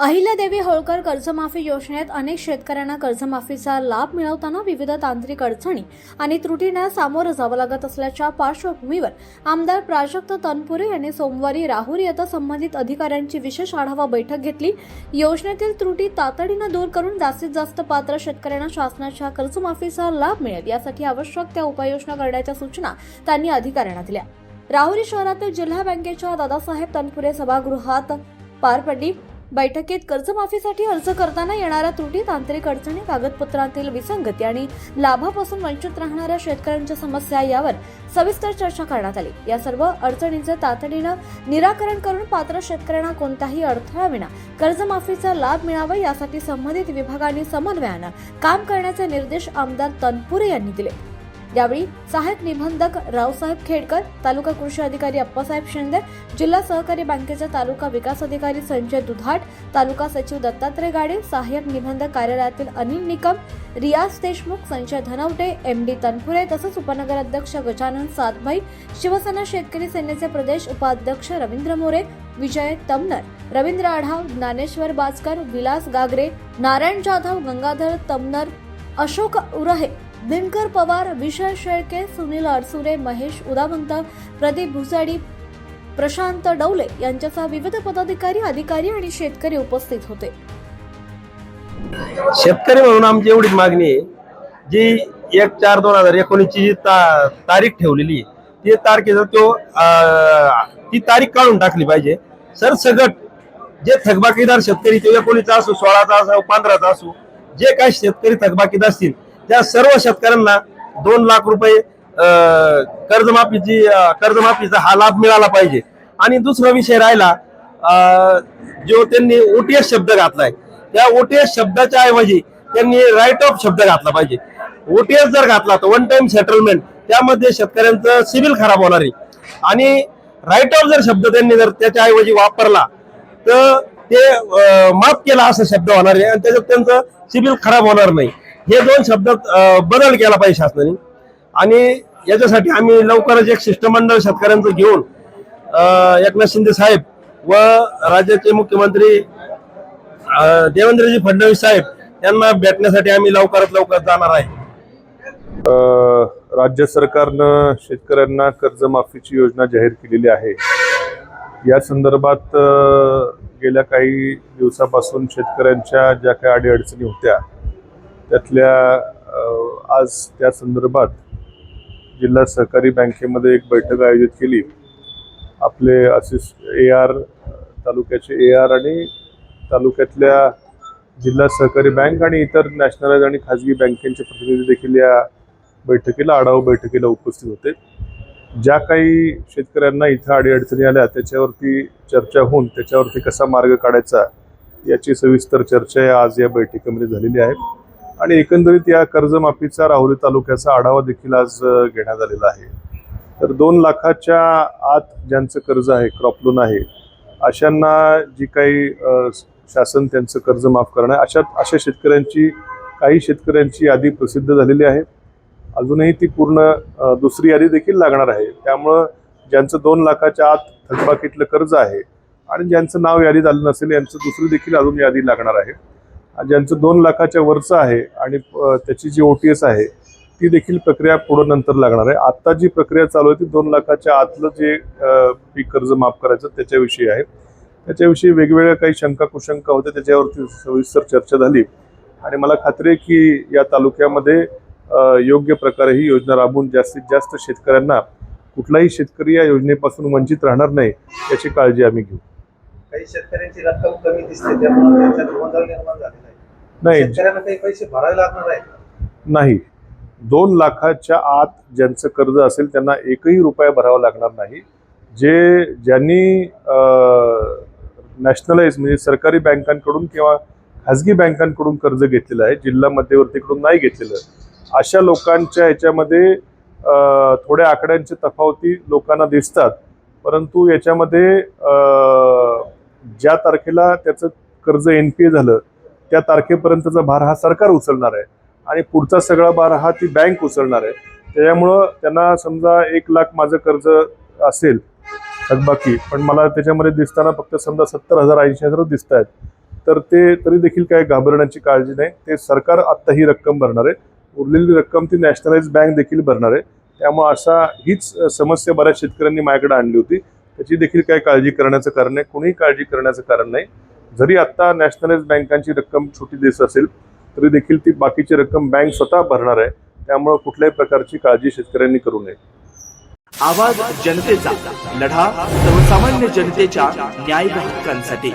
अहिल्यादेवी होळकर कर्जमाफी योजनेत अनेक शेतकऱ्यांना कर्जमाफीचा लाभ मिळवताना विविध तांत्रिक अडचणी आणि त्रुटींना सामोरं जावं लागत असल्याच्या पार्श्वभूमीवर आमदार प्राजक्त तनपुरे यांनी सोमवारी राहुरी येथे संबंधित अधिकाऱ्यांची विशेष आढावा बैठक घेतली। योजनेतील त्रुटी तातडीनं दूर करून जास्तीत जास्त पात्र शेतकऱ्यांना शासनाच्या कर्जमाफीचा लाभ मिळेल यासाठी आवश्यक त्या उपाययोजना करण्याच्या सूचना त्यांनी अधिकाऱ्यांना दिल्या। राहुरी शहरातील जिल्हा बँकेच्या दादासाहेब तनपुरे सभागृहात पार पडली बैठकीत कर्जमाफीसाठी अर्ज करताना येणाऱ्या त्रुटी, तांत्रिक अडचणी, कागदपत्रांतील विसंगती आणि लाभापासून वंचित राहणाऱ्या शेतकऱ्यांच्या समस्या यावर सविस्तर चर्चा करण्यात आली। या सर्व अडचणींचे तातडीनं निराकरण करून पात्र शेतकऱ्यांना कोणताही अडथळाविना कर्जमाफीचा लाभ मिळावा यासाठी संबंधित विभागांनी समन्वयानं काम करण्याचे निर्देश आमदार तनपुरे यांनी दिले। यावेळी सहाय्यक निबंधक रावसाहेब खेडकर, तालुका कृषी अधिकारी अप्पासाहेब शिंदे, जिल्हा सहकारी बँकेचे तालुका विकास अधिकारी संजय दुधाट, तालुका सचिव दत्तात्रय गाडे, सहाय्यक निबंधक कार्यालयातील अनिल निकम, रियाज देशमुख, संजय धनवटे, एमडी तनपुरे तसंच उपनगर अध्यक्ष गजानन सातभाई, शिवसेना शेतकरी सेनेचे प्रदेश उपाध्यक्ष रवींद्र मोरे, विजय तमनर, रवींद्र आढाव, ज्ञानेश्वर बाजकर, विलास गागरे, नारायण जाधव, गंगाधर तमनर, अशोक उराहे, दिनकर पवार, विशाल शेळके, सुनील अडसुरे, महेश उदावंत, प्रदीप भुसाडी, प्रशांत डौले यांच्यासह विविध पदाधिकारी, अधिकारी आणि शेतकरी उपस्थित होते। शेतकरी म्हणून आमची एवढीच मागणी आहे, जी 1/4/2019 ची तारीख ठेवलेली ती तारखेचा ती तारीख काढून टाकली पाहिजे। सरसगट जे थकबाकीदार शेतकरी, ते 19चा असो, 16चा असो, 15चा असो, जे काही शेतकरी थकबाकीदार असतील त्या सर्व शेतकऱ्यांना 2 लाख रुपये कर्जमाफीचा हा लाभ मिळाला पाहिजे। आणि दुसरा विषय राहिला, जो त्यांनी ओटीएस शब्द घातलाय, त्या ओटीएस शब्दाच्या ऐवजी त्यांनी राईट ऑफ शब्द घातला पाहिजे। ओटीएस जर घातला तर वन टाइम सेटलमेंट, त्यामध्ये शेतकऱ्यांचं सिबिल खराब होणार आहे। आणि राईट ऑफ जर शब्द त्यांनी जर त्याच्या ऐवजी वापरला तर ते माफ केला असा शब्द होणार आहे आणि त्याच्यात त्यांचं सिबिल खराब होणार नाही। हे 2 शब्दात बदल केला पाहिजे शासनाने। आणि याच्यासाठी आम्ही लवकरच एक शिष्टमंडळ शेतकऱ्यांचं घेऊन एकनाथ शिंदे साहेब व राज्याचे मुख्यमंत्री देवेंद्रजी फडणवीस साहेब यांना भेटण्यासाठी आम्ही लवकरात लवकर जाणार आहे। राज्य सरकारनं शेतकऱ्यांना कर्जमाफीची योजना जाहीर केलेली आहे। या संदर्भात गेल्या काही दिवसापासून शेतकऱ्यांच्या ज्या काही अडीअडचणी होत्या त्यातल्या आज त्या संदर्भात जिल्हा सहकारी बँकेमध्ये एक बैठक आयोजित केली। आपले AR तालुक्याचे AR आणि तालुक्यातल्या जिल्हा सहकारी बँक आणि इतर नॅशनलाइज आणि खाजगी बँकेचे प्रतिनिधी देखील या बैठकीला, आढावा बैठकीला उपस्थित होते। ज्या काही शेतकऱ्यांना इथं अडीअडचणी आल्या त्याच्यावरती चर्चा होऊन त्याच्यावरती कसा मार्ग काढायचा याची सविस्तर चर्चा आज या बैठकीमध्ये झालेली आहे। आणि एकंदरीत या कर्जमाफीचा राहुरी तालुक्याचा आढावा देखील आज घेण्यात आलेला आहे। तर 2 लाखाच्या आत ज्यांचं कर्ज आहे, क्रॉप लोन आहे, अशांना जी काही शासन त्यांचं कर्ज माफ करणार अशा शेतकऱ्यांची, काही शेतकऱ्यांची यादी प्रसिद्ध झालेली आहे। अजूनही ती पूर्ण दुसरी यादी देखील लागणार आहे। त्यामुळं ज्यांचं 2 लाखाच्या आत थकबाकीतलं कर्ज आहे आणि ज्यांचं नाव यादीत आलं नसेल यांचं दुसरी देखील अजून यादी लागणार आहे। ज्यांचं 2 लाखाच्या वरचं आहे आणि त्याची जी OTS आहे ती देखील प्रक्रिया पुढे नंतर लागणार आहे। आता जी प्रक्रिया चालू आहे ती 2 लाखाच्या आतलं जे पीक कर्ज माफ करायचं त्याच्याविषयी आहे। त्याच्याविषयी वेगवेगळ्या काही शंका कुशंका होत्या, त्याच्यावरती सविस्तर चर्चा झाली आणि मला खात्री आहे की या तालुक्यामध्ये योग्य प्रकारे ही योजना राबवून जास्तीत जास्त शेतकऱ्यांना, कुठलाही शेतकरी या योजनेपासून वंचित राहणार नाही याची काळजी आम्ही घेऊ। काही शेतकऱ्यांची रक्कम कमी दिसते, त्यामुळे त्यांच्यात गोंधळ निर्माण झालेला आहे। नाही, शेतकऱ्यांना काही पैसे भरावे लागणार आहेत नाही। 2 लाखाच्या आत ज्यांचं कर्ज असेल त्यांना एकही रुपया भरावा लागणार नाही। ज्यांनी नॅशनलाइज म्हणजे सरकारी बँकांकडून किंवा खाजगी बँकांकडून कर्ज घेतलेलं आहे, जिल्हा मध्यवर्तीकडून नाही घेतलेलं, अशा लोकांच्या ह्याच्यामध्ये थोड्या आकड्यांच्या तफावती लोकांना दिसतात। परंतु याच्यामध्ये ज्या तारखेला त्याचं कर्ज NPA झालं त्या तारखेपर्यंतचा भार हा सरकार उचलणार आहे आणि पुढचा सगळा भार हा ती बँक उचलणार आहे। त्यामुळं त्यांना समजा 1 लाख माझं कर्ज असेल थकबाकी, पण मला त्याच्यामध्ये दिसताना फक्त समजा 70,000 80,000 दिसत आहेत, तर ते तरी देखील काही घाबरण्याची काळजी नाही. ते सरकार आत्ता ही रक्कम भरणार आहे, उरलेली रक्कम ती नॅशनलाइज बँक देखील भरणार आहे. त्यामुळे असा हीच समस्या बऱ्याच शेतकऱ्यांनी माझ्याकडे आणली होती, त्याची देखील काही काळजी करण्याचं कारण नाही, कोणीही काळजी करण्याचं कारण नाही. जरी आत्ता नॅशनलाइज बँकांची रक्कम छोटी देत असेल तरी देखील ती बाकीची रक्कम बँक स्वतः भरणार आहे. त्यामुळे कुठल्याही प्रकारची काळजी शेतकऱ्यांनी करू नये. आवाज जनतेचा, लढा सर्वसामान्य जनतेच्या न्याय हक्कांसाठी.